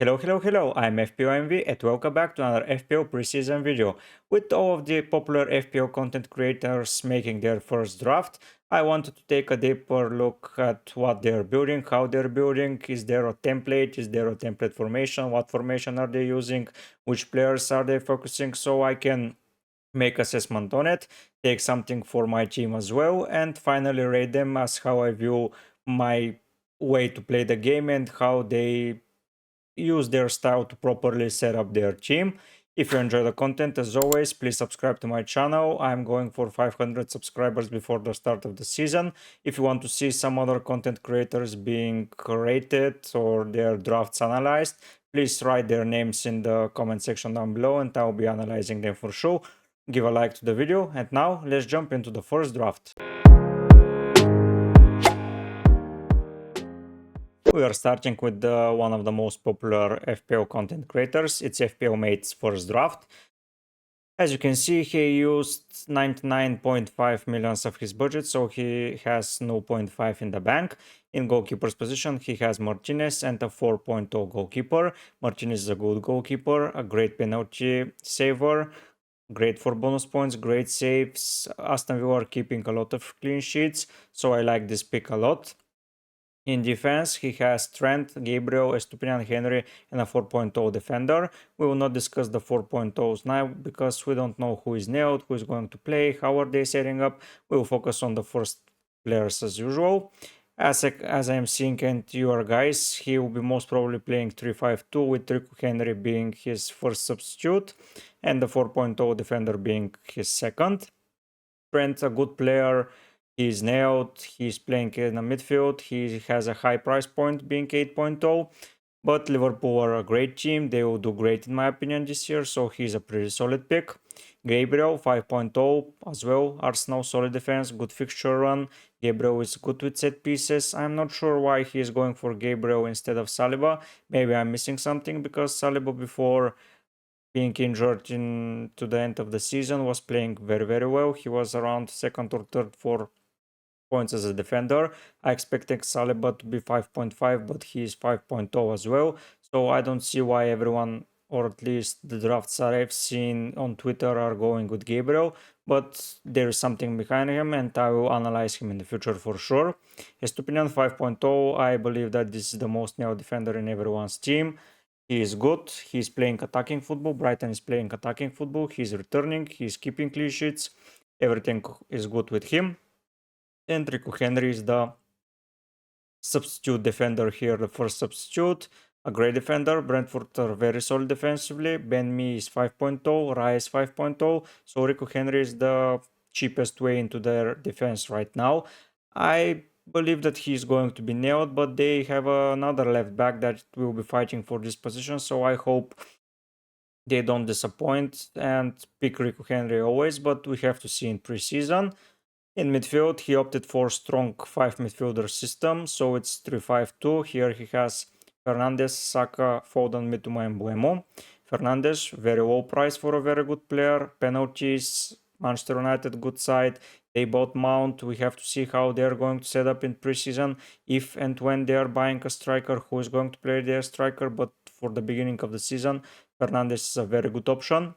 Hello, I'm FPL MV and welcome back to another FPL preseason video. With all of the popular FPL content creators making their first draft, I wanted to take a deeper look at what they're building, how they're building, is there a template formation, what formation are they using, which players are they focusing, so I can make assessment on it, take something for my team as well, and finally rate them as how I view my way to play the game and how they use their style to properly set up their team. If you enjoy the content, as always, please subscribe to my channel. I'm going for 500 subscribers before the start of the season. If you want to see some other content creators being rated or their drafts analyzed, please write their names in the comment section down below and I'll be analyzing them for sure. Give a like to the video, and now let's jump into the first draft. We are starting with one of the most popular FPL content creators. It's FPL Mate's first draft. As you can see, he used 99.5 millions of his budget, so he has 0.5 in the bank. In goalkeeper's position, he has Martinez and a 4.0 goalkeeper. Martinez is a good goalkeeper, a great penalty saver, great for bonus points, great saves. Aston Villa are keeping a lot of clean sheets, so I like this pick a lot. In defense, he has Trent, Gabriel, Estupinian, Henry, and a 4.0 defender. We will not discuss the 4.0s now because we don't know who is nailed, who is going to play, how are they setting up. We will focus on the first players as usual. As I am seeing and your guys, he will be most probably playing 3-5-2 with Rico Henry being his first substitute and the 4.0 defender being his second. Trent, a good player. He's nailed. He's playing in the midfield. He has a high price point being 8.0. But Liverpool are a great team. They will do great in my opinion this year. So he's a pretty solid pick. Gabriel 5.0 as well. Arsenal solid defense, good fixture run. Gabriel is good with set pieces. I'm not sure why he is going for Gabriel instead of Saliba. Maybe I'm missing something because Saliba before being injured to the end of the season was playing very well. He was around second or third for points as a defender. I expected Saliba to be 5.5, but he is 5.0 as well. So I don't see why everyone, or at least the drafts I've seen on Twitter, are going with Gabriel. But there is something behind him, and I will analyze him in the future for sure. Estupinian 5.0, I believe that this is the most nailed defender in everyone's team. He is good. He's playing attacking football. Brighton is playing attacking football. He's returning. He's keeping clean sheets. Everything is good with him. And Rico Henry is the substitute defender here, the first substitute. A great defender. Brentford are very solid defensively. Ben Mee is 5.0. Raya is 5.0. So Rico Henry is the cheapest way into their defense right now. I believe that he's going to be nailed, but they have another left back that will be fighting for this position. So I hope they don't disappoint and pick Rico Henry always, but we have to see in preseason. In midfield, he opted for strong 5 midfielder system, so it's 3-5-2. Here he has Fernandes, Saka, Foden, Mitoma, and Buemo. Fernandes, very low price for a very good player. Penalties, Manchester United, good side. They bought Mount. We have to see how they're going to set up in preseason. If and when they are buying a striker, who is going to play their striker. But for the beginning of the season, Fernandes is a very good option.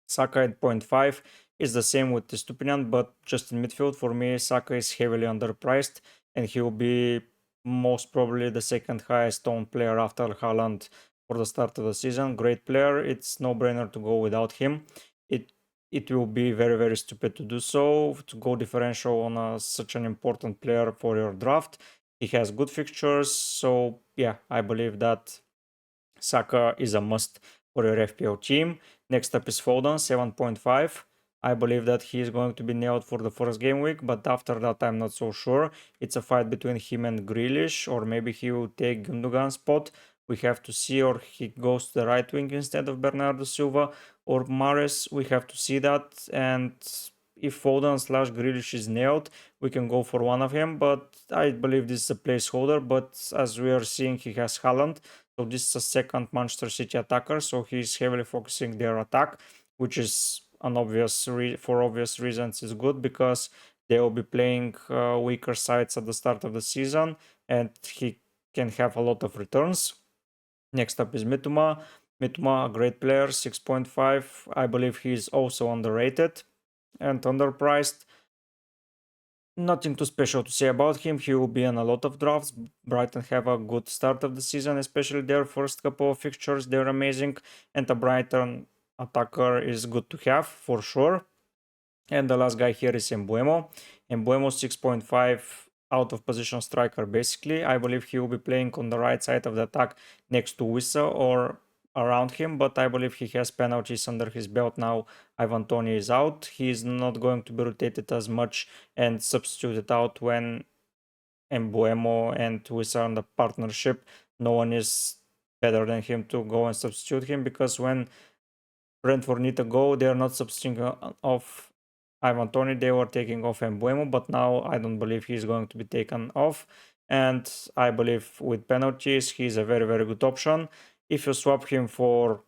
Saka at 0.5 is the same with Estupinian, but just in midfield. For me, Saka is heavily underpriced and he will be most probably the second highest owned player after Haaland for the start of the season. Great player. It's no brainer to go without him. It will be very stupid to do so, to go differential on such an important player for your draft. He has good fixtures, so yeah, I believe that Saka is a must for your FPL team. Next up is Foden, 7.5. I believe that he is going to be nailed for the first game week, but after that I'm not so sure. It's a fight between him and Grealish, or maybe he will take Gundogan's spot. We have to see, or he goes to the right wing instead of Bernardo Silva or Mahrez. We have to see that, and if Foden / Grealish is nailed, we can go for one of him, but I believe this is a placeholder. But as we are seeing, he has Haaland, so this is a second Manchester City attacker, so he's heavily focusing their attack, which is an obvious for obvious reasons is good because they will be playing weaker sides at the start of the season, and he can have a lot of returns. Next up is Mituma. Mituma, a great player, 6.5. I believe he's also underrated and underpriced. Nothing too special to say about him. He will be in a lot of drafts. Brighton have a good start of the season, especially their first couple of fixtures. They're amazing. And a Brighton attacker is good to have for sure. And the last guy here is Embuemo. Embuemo 6.5 out of position striker basically. I believe he will be playing on the right side of the attack next to Wissa or around him, but I believe he has penalties under his belt now. Ivan Toney is out. He is not going to be rotated as much and substituted out when Embuemo and Wissa are in the partnership. No one is better than him to go and substitute him, because when Brentford need to go, they are not substituting off Ivan Toney, they were taking off Embuemo, but now I don't believe he's going to be taken off. And I believe with penalties, he's a very, very good option. If you swap him for,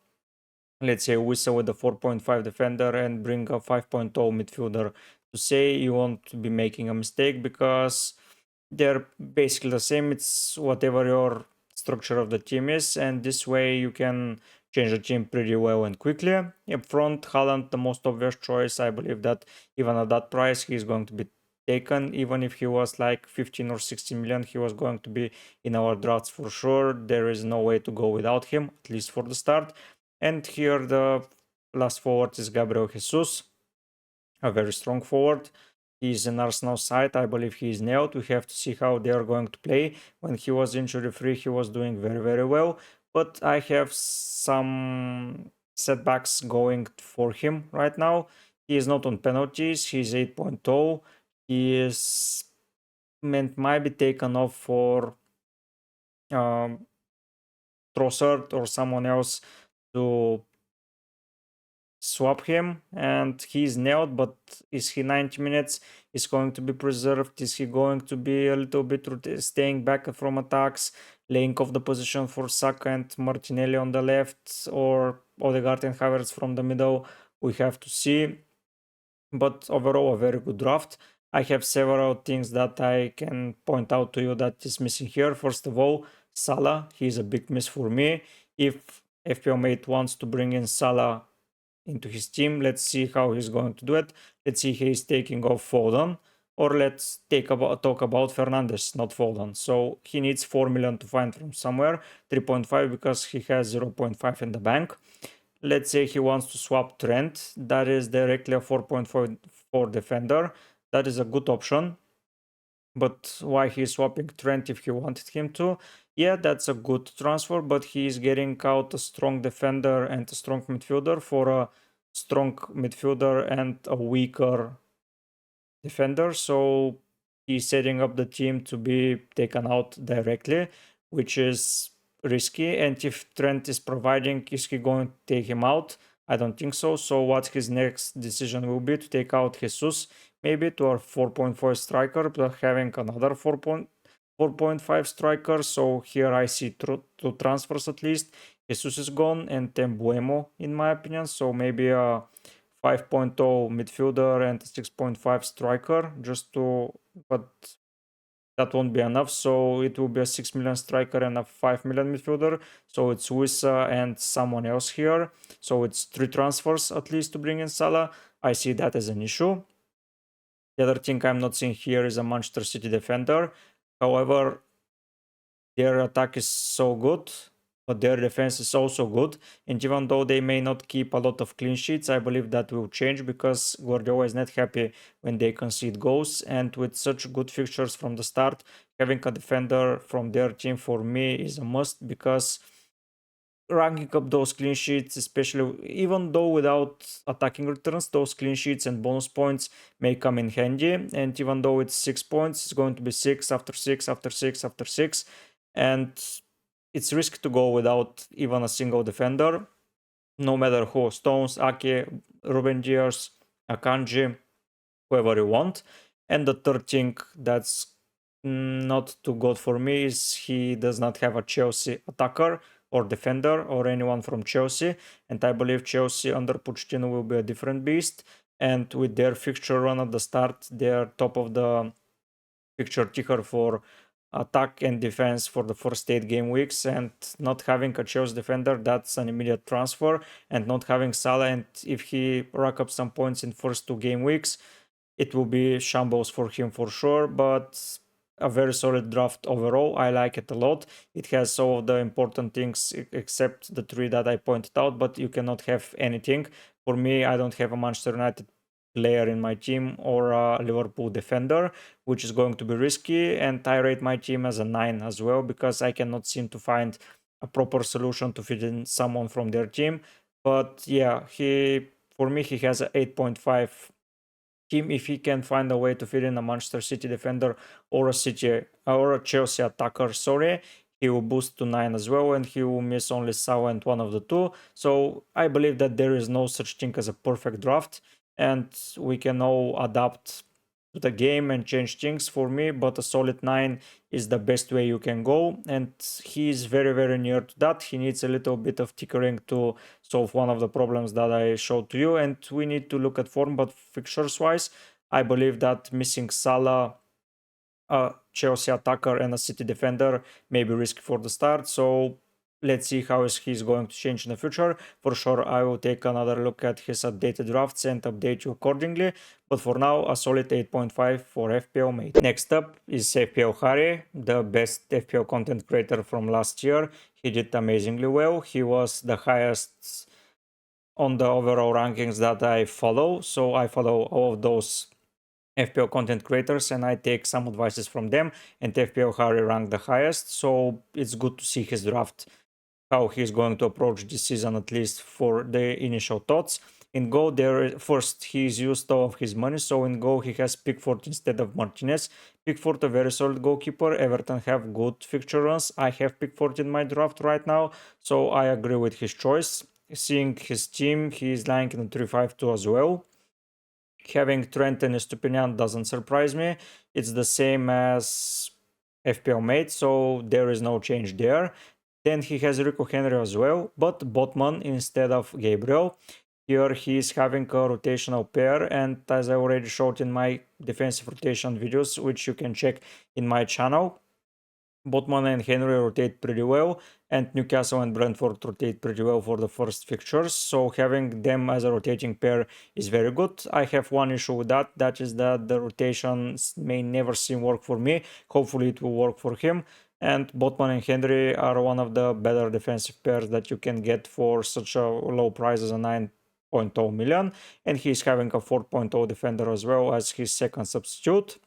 let's say, Wissa with a 4.5 defender and bring a 5.0 midfielder, to say, you won't be making a mistake, because they're basically the same. It's whatever your structure of the team is, and this way you can change the team pretty well and quickly. Up front, Haaland, the most obvious choice. I believe that even at that price, he's going to be taken. Even if he was like 15 or 16 million, he was going to be in our drafts for sure. There is no way to go without him, at least for the start. And here the last forward is Gabriel Jesus, a very strong forward. He's in Arsenal side. I believe he is nailed. We have to see how they are going to play. When he was injury free, he was doing very, very well. But I have some setbacks going for him right now. He is not on penalties. He's 8.0. He is might be taken off for Trossard or someone else to swap him, and he's nailed. But is he 90 minutes? Is going to be preserved? Is he going to be a little bit staying back from attacks, laying off the position for Saka and Martinelli on the left, or Odegaard and Havertz from the middle? We have to see. But overall, a very good draft. I have several things that I can point out to you that is missing here. First of all, Salah. He's a big miss for me. If FPL Mate wants to bring in Salah into his team, let's see how he's going to do it. Let's see he's taking off Foden, or let's talk about Fernandes, not Foden. So he needs 4 million to find from somewhere, 3.5 because he has 0.5 in the bank. Let's say he wants to swap Trent. That is directly a 4.4 defender. That is a good option. But why he's swapping Trent if he wanted him to? Yeah, that's a good transfer, but he's getting out a strong defender and a strong midfielder for a strong midfielder and a weaker defender. So he's setting up the team to be taken out directly, which is risky. And if Trent is providing, is he going to take him out? I don't think so. So what his next decision will be, to take out Jesus, maybe to our 4.4 striker, but having another 4.5 striker. So here I see two transfers at least. Jesus is gone and Tembuemo, in my opinion. So maybe a 5.0 midfielder and a 6.5 striker, just to, but that won't be enough. So it will be a 6 million striker and a 5 million midfielder. So it's Wissa and someone else here. So it's 3 transfers at least to bring in Salah. I see that as an issue. The other thing I'm not seeing here is a Manchester City defender. However, their attack is so good, but their defense is also good. And even though they may not keep a lot of clean sheets, I believe that will change, because Guardiola is not happy when they concede goals. And with such good fixtures from the start, having a defender from their team for me is a must, because ranking up those clean sheets, especially even though without attacking returns, those clean sheets and bonus points may come in handy. And even though it's 6 points, it's going to be 6 after 6 after 6 after 6. And it's risky to go without even a single defender, no matter who. Stones, Ake, Ruben Dias, Akanji, whoever you want. And the third thing that's not too good for me is he does not have a Chelsea attacker or defender or anyone from Chelsea. And I believe Chelsea under Pochettino will be a different beast. And with their fixture run at the start, they are top of the fixture ticker for attack and defense for the first 8 game weeks, and not having a Chelsea defender, that's an immediate transfer, and not having Salah, and if he rack up some points in first 2 game weeks, it will be shambles for him for sure. But a very solid draft overall. I like it a lot. It has all of the important things except the 3 that I pointed out, but you cannot have anything. For me, I don't have a Manchester United player in my team or a Liverpool defender, which is going to be risky, and I rate my team as a 9 as well, because I cannot seem to find a proper solution to fit in someone from their team. But yeah, for me he has a 8.5 team. If he can find a way to fit in a Manchester City defender or a Chelsea attacker, he will boost to 9 as well, and he will miss only Salah and one of the two. So I believe that there is no such thing as a perfect draft, and we can all adapt to the game and change things for me, but a solid 9 is the best way you can go, and he is very, very near to that. He needs a little bit of tinkering to solve one of the problems that I showed to you, and we need to look at form. But fixtures wise, I believe that missing Salah, a Chelsea attacker, and a City defender may be risky for the start. So let's see how he's going to change in the future. For sure, I will take another look at his updated drafts and update you accordingly. But for now, a solid 8.5 for FPL Mate. Next up is FPL Harry, the best FPL content creator from last year. He did amazingly well. He was the highest on the overall rankings that I follow. So I follow all of those FPL content creators and I take some advices from them, and FPL Harry ranked the highest. So it's good to see his draft, how he's going to approach this season, at least for the initial thoughts. In goal, first he's used all of his money, so in goal he has Pickford instead of Martinez. Pickford, a very solid goalkeeper. Everton have good fixture runs. I have Pickford in my draft right now, so I agree with his choice. Seeing his team, he is lying in 3-5-2 as well. Having Trent and Estupinian doesn't surprise me. It's the same as FPL Mate, so there is no change there. Then he has Rico Henry as well, but Botman instead of Gabriel. Here he is having a rotational pair, and as I already showed in my defensive rotation videos, which you can check in my channel, Botman and Henry rotate pretty well, and Newcastle and Brentford rotate pretty well for the first fixtures, so having them as a rotating pair is very good. I have one issue with that is that the rotations may never seem work for me. Hopefully it will work for him, and Botman and Henry are one of the better defensive pairs that you can get for such a low price as a 9.0 million, and he's having a 4.0 defender as well as his second substitute.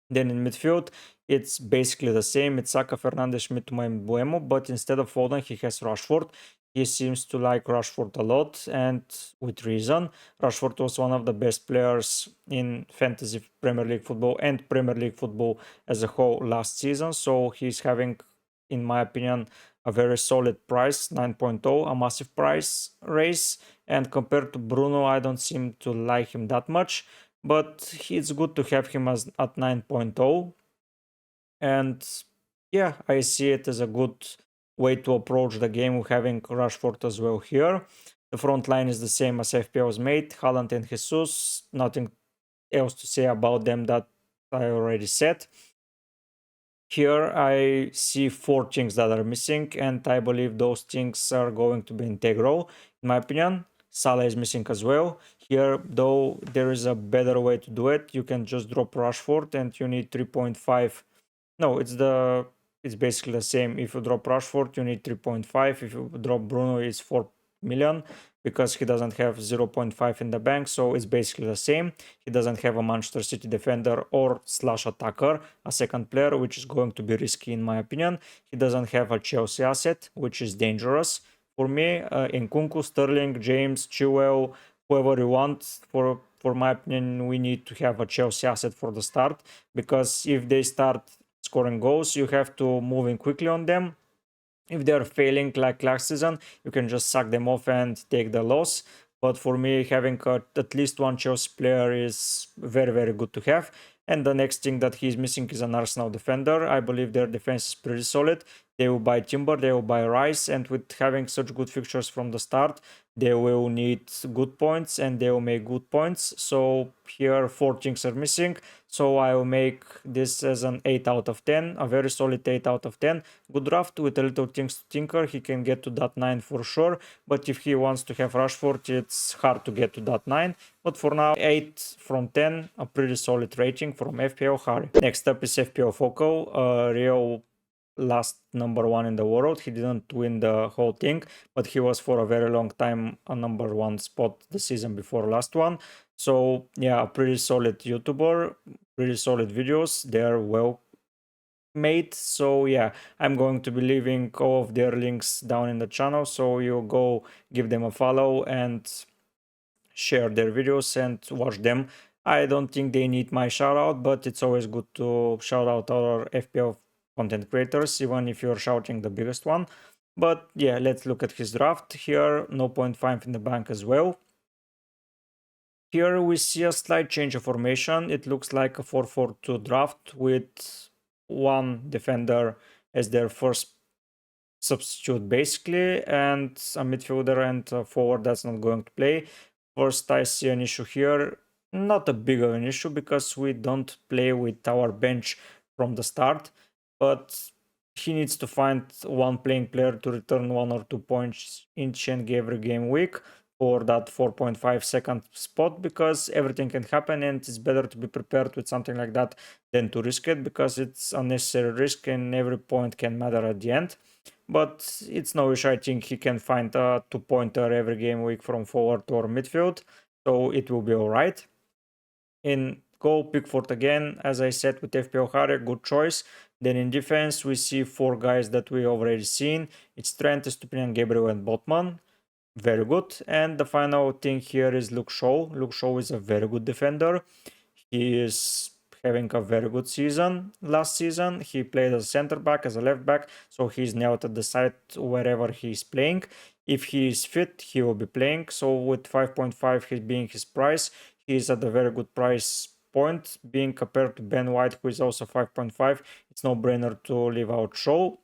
Then in midfield, it's basically the same. It's Saka, Fernandes, Schmidt, and Buemo, but instead of Foden, he has Rashford. He seems to like Rashford a lot, and with reason. Rashford was one of the best players in fantasy Premier League football and Premier League football as a whole last season, so he's having, in my opinion, a very solid price, 9.0, a massive price raise, and compared to Bruno, I don't seem to like him that much, but it's good to have him at 9.0. And yeah, I see it as a good way to approach the game, having Rashford as well here. The front line is the same as FPL's Mate, Haaland and Jesus. Nothing else to say about them that I already said. Here I see 4 things that are missing, and I believe those things are going to be integral, in my opinion. Salah is missing as well. Here, though, there is a better way to do it. You can just drop Rashford and you need 3.5. No, it's basically the same. If you drop Rashford, you need 3.5. If you drop Bruno, it's 4 million because he doesn't have 0.5 in the bank. So it's basically the same. He doesn't have a Manchester City defender or slash attacker, a second player, which is going to be risky in my opinion. He doesn't have a Chelsea asset, which is dangerous. For me, Nkunku, Sterling, James, Chilwell, whoever you want, for my opinion, we need to have a Chelsea asset for the start, because if they start scoring goals, you have to move in quickly on them. If they're failing like last season, you can just sack them off and take the loss. But for me, having at least one Chelsea player is very, very good to have. And the next thing that he's missing is an Arsenal defender. I believe their defense is pretty solid. They will buy Timber, they will buy Rice, and with having such good fixtures from the start, they will need good points and they will make good points. So here 4 things are missing. So I will make this as an 8 out of 10, a very solid 8 out of 10. Good draft with a little things to tinker. He can get to that 9 for sure. But if he wants to have Rashford, it's hard to get to that 9. But for now, 8 from 10, a pretty solid rating from FPL Harry. Next up is FPL Focal, a real last #1 in the world. He didn't win the whole thing, but he was for a very long time a #1 spot the season before last one. So yeah, a pretty solid YouTuber, pretty solid videos. They're well made. So yeah, I'm going to be leaving all of their links down in the channel, so you go give them a follow and share their videos and watch them. I don't think they need my shout out, but it's always good to shout out our FPL content creators, even if you're shouting the biggest one. But yeah, let's look at his draft here. 0.5 in the bank as well. Here we see a slight change of formation. It looks like a 4-4-2 draft with one defender as their first substitute basically, and a midfielder and a forward that's not going to play. First, I see an issue here. Not a big of an issue because we don't play with our bench from the start, but he needs to find one playing player to return 1 or 2 points each and every game week for that 4.5 second spot, because everything can happen and it's better to be prepared with something like that than to risk it, because it's unnecessary risk and every point can matter at the end. But it's no issue. I think he can find a 2-pointer every game week from forward or midfield, so it will be all right. In goal, Pickford again, as I said with FPL Harry, good choice. Then in defense, we see 4 guys that we already seen. It's Trent, Estupiñán, Gabriel, and Botman. Very good. And the final thing here is Luke Shaw. Luke Shaw is a very good defender. He is having a very good season. Last season, he played as a center back, as a left back, so he's nailed at the side wherever he's playing. If he is fit, he will be playing. So with 5.5 he being his price, he is at a very good price point. Being compared to Ben White, who is also 5.5, it's no brainer to leave out Shaw.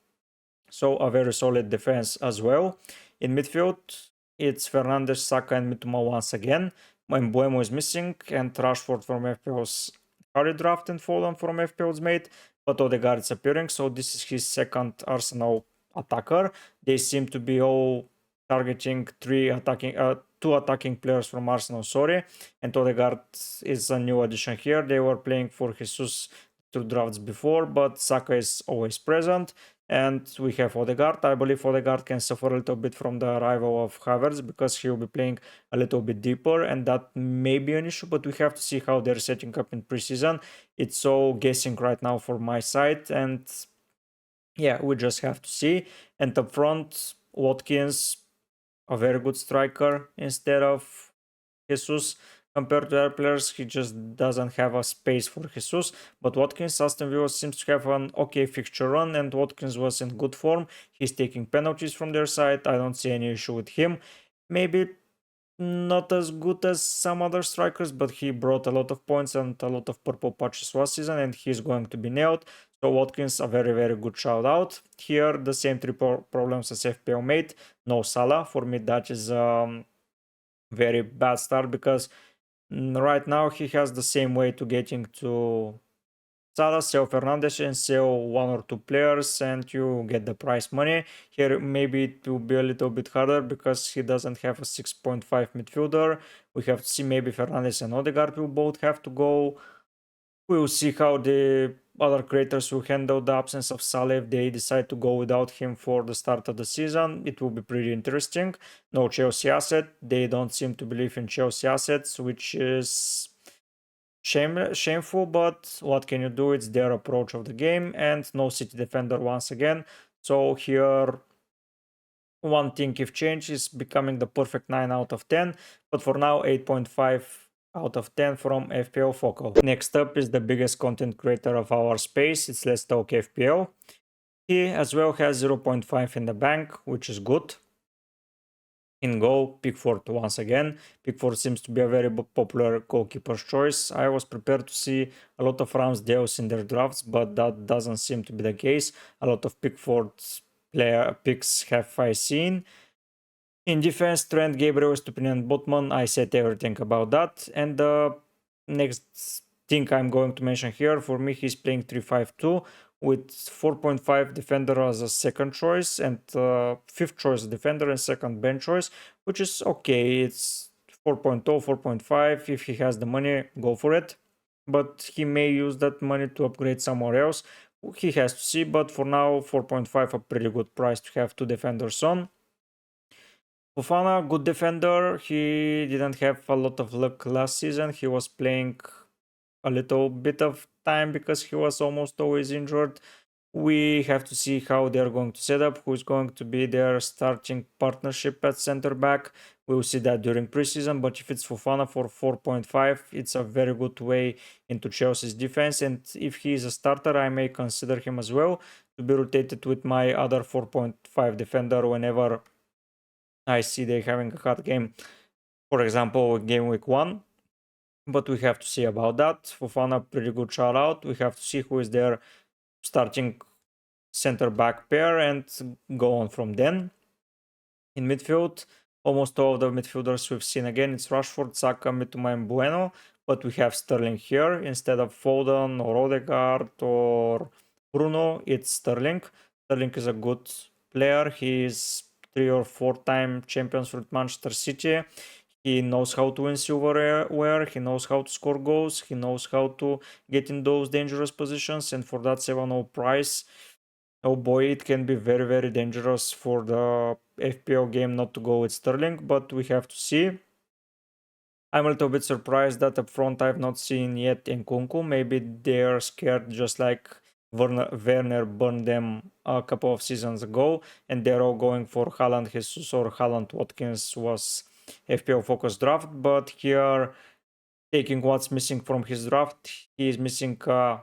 So a very solid defense as well. In midfield, it's Fernandes, Saka, and Mitoma once again. Mbuemo is missing, and Rashford from FPL's Harry draft and fallen from FPL's Mate, but Odegaard is appearing, so this is his second Arsenal attacker. They seem to be all targeting two attacking players from Arsenal, and Odegaard is a new addition here. They were playing for Jesus 2 drafts before, but Saka is always present. And we have Odegaard. I believe Odegaard can suffer a little bit from the arrival of Havertz because he will be playing a little bit deeper, and that may be an issue, but we have to see how they're setting up in preseason. It's all guessing right now for my side, and yeah, we just have to see. And up front, Watkins, a very good striker instead of Jesus. Compared to other players, he just doesn't have a space for Jesus. But Watkins, Aston Villa seems to have an okay fixture run, and Watkins was in good form. He's taking penalties from their side. I don't see any issue with him. Maybe not as good as some other strikers, but he brought a lot of points and a lot of purple patches last season, and he's going to be nailed. So Watkins, a very, very good shout out. Here, the same 3 problems as FPL Mate. No Salah. For me, that is very bad start, because right now he has the same way to getting to Salah, sell Fernandes and sell 1 or 2 players and you get the prize money. Here maybe it will be a little bit harder because he doesn't have a 6.5 midfielder. We have to see, maybe Fernandes and Odegaard will both have to go. We will see how the other creators will handle the absence of Salah if they decide to go without him for the start of the season. It will be pretty interesting. No Chelsea asset. They don't seem to believe in Chelsea assets, which is shameful, but what can you do? It's their approach of the game. And no City defender once again. So here, one thing if changed is becoming the perfect 9 out of 10, but for now 8.5 out of 10 from FPL Focal. Next up is the biggest content creator of our space. It's Let's Talk FPL. He as well has 0.5 in the bank, which is good. In goal, Pickford once again. Pickford seems to be a very popular goalkeeper's choice. I was prepared to see a lot of Ramsdales in their drafts, but that doesn't seem to be the case. A lot of Pickford's player picks have I seen. In defense, Trent, Gabriel, Stupinian, and Botman, I said everything about that. And the next thing I'm going to mention here, for me, he's playing 3-5-2 with 4.5 defender as a second choice and fifth choice defender and second bench choice, which is okay. It's 4.0, 4.5. If he has the money, go for it. But he may use that money to upgrade somewhere else. He has to see, but for now, 4.5, a pretty good price to have two defenders on. Fofana, good defender. He didn't have a lot of luck last season. He was playing a little bit of time because he was almost always injured. We have to see how they're going to set up, who's going to be their starting partnership at center back. We'll see that during preseason, but if it's Fofana for 4.5, it's a very good way into Chelsea's defense. And if he is a starter, I may consider him as well to be rotated with my other 4.5 defender whenever I see they having a hard game, for example, game week 1. But we have to see about that. Fofana, pretty good shout out. We have to see who is their starting center back pair and go on from then. In midfield, almost all of the midfielders we've seen again. It's Rashford, Saka, Mitoma, and Bueno. But we have Sterling here instead of Foden or Odegaard or Bruno. It's Sterling. Sterling is a good player. He is 3 or 4 time champions with Manchester City. He knows how to win silverware, he knows how to score goals, he knows how to get in those dangerous positions, and for that 7-0 price, oh boy, it can be very, very dangerous for the FPL game not to go with Sterling, but we have to see. I'm a little bit surprised that up front I've not seen yet Nkunku. Maybe they're scared just like Werner burned them a couple of seasons ago, and they're all going for Haaland Jesus or Haaland Watkins was FPL Focus draft, but here, taking what's missing from his draft, he is missing a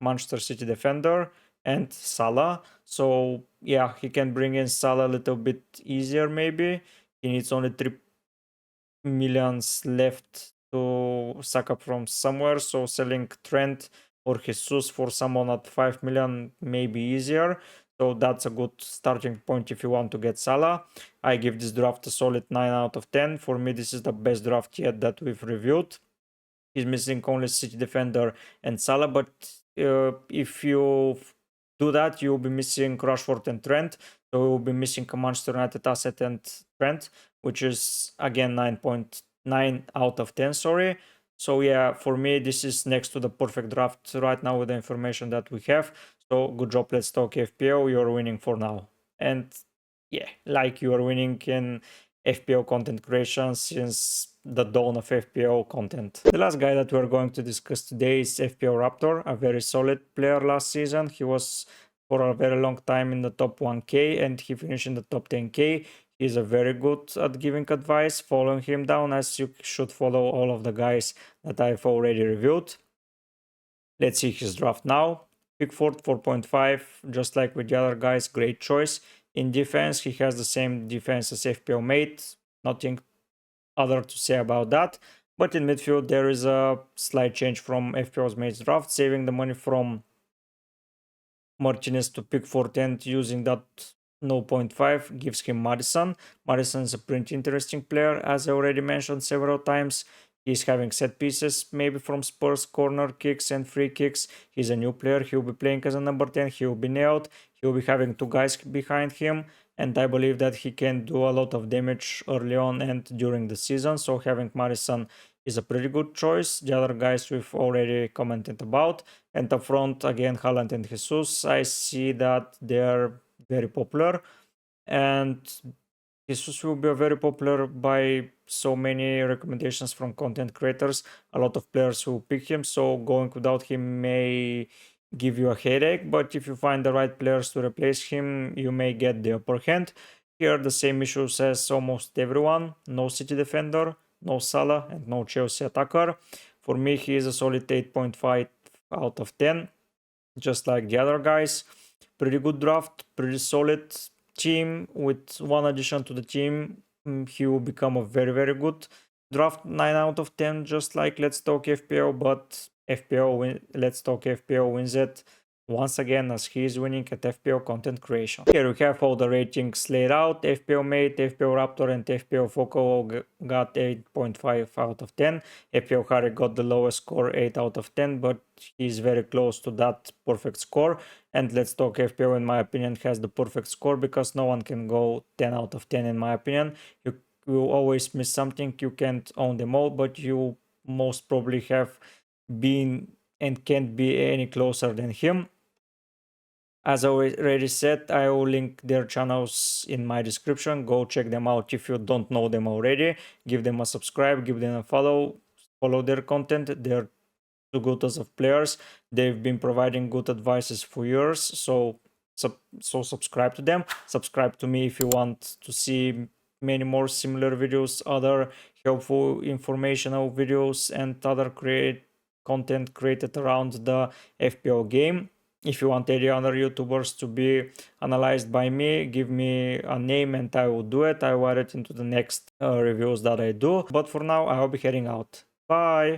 Manchester City defender and Salah. So yeah, he can bring in Salah a little bit easier maybe. He needs only 3 millions left to suck up from somewhere, so selling Trent or Jesus for someone at 5 million may be easier. So that's a good starting point if you want to get Salah. I give this draft a solid 9 out of 10. For me, this is the best draft yet that we've reviewed. He's missing only City defender and Salah, but if you do that, you'll be missing Rashford and Trent. So you'll be missing a Manchester United asset and Trent, which is again 9.9 out of 10, sorry. So yeah, for me, this is next to the perfect draft right now with the information that we have. So good job, Let's Talk FPL. You're winning for now. And yeah, like you are winning in FPL content creation since the dawn of FPL content. The last guy that we're going to discuss today is FPL Raptor, a very solid player last season. He was for a very long time in the top 1k and he finished in the top 10k. He's a very good at giving advice, following him down as you should follow all of the guys that I've already reviewed. Let's see his draft now. Pickford 4.5, just like with the other guys, great choice. In defense, he has the same defense as FPL Mate, nothing other to say about that. But in midfield, there is a slight change from FPL's Mate's draft, saving the money from Martinez to Pickford and using that 0.5 gives him Maddison. Maddison is a pretty interesting player, as I already mentioned several times. He's having set pieces, maybe from Spurs, corner kicks and free kicks. He's a new player. He'll be playing as a number 10. He'll be nailed. He'll be having 2 guys behind him. And I believe that he can do a lot of damage early on and during the season. So having Maddison is a pretty good choice. The other guys we've already commented about. And up front, again, Haaland and Jesus. I see that they're very popular. And Jesus will be very popular by so many recommendations from content creators. A lot of players will pick him, so going without him may give you a headache, but if you find the right players to replace him, you may get the upper hand. Here the same issues as almost everyone. No City defender, no Salah, and no Chelsea attacker. For me, he is a solid 8.5 out of 10, just like the other guys. Pretty good draft, pretty solid team with one addition to the team. he will become a very good draft 9 out of 10, just like Let's Talk FPL, but Let's Talk FPL wins it once again as he is winning at FPL content creation. Here we have all the ratings laid out. FPL Mate, FPL Raptor and FPL Focal all got 8.5 out of 10. FPL Harry got the lowest score, 8 out of 10, but he's very close to that perfect score. And Let's Talk FPL, in my opinion, has the perfect score because no one can go 10 out of 10 in my opinion. You will always miss something. You can't own them all, but you most probably have been and can't be any closer than him. As I already said, I will link their channels in my description. Go check them out if you don't know them already. Give them a subscribe, give them a follow their content. They're too good as of players. They've been providing good advices for years, so subscribe to them. Subscribe to me if you want to see many more similar videos, other helpful informational videos, and other content created around the FPL game. If you want any other YouTubers to be analyzed by me, give me a name and I will do it. I will add it into the next reviews that I do. But for now, I will be heading out. Bye!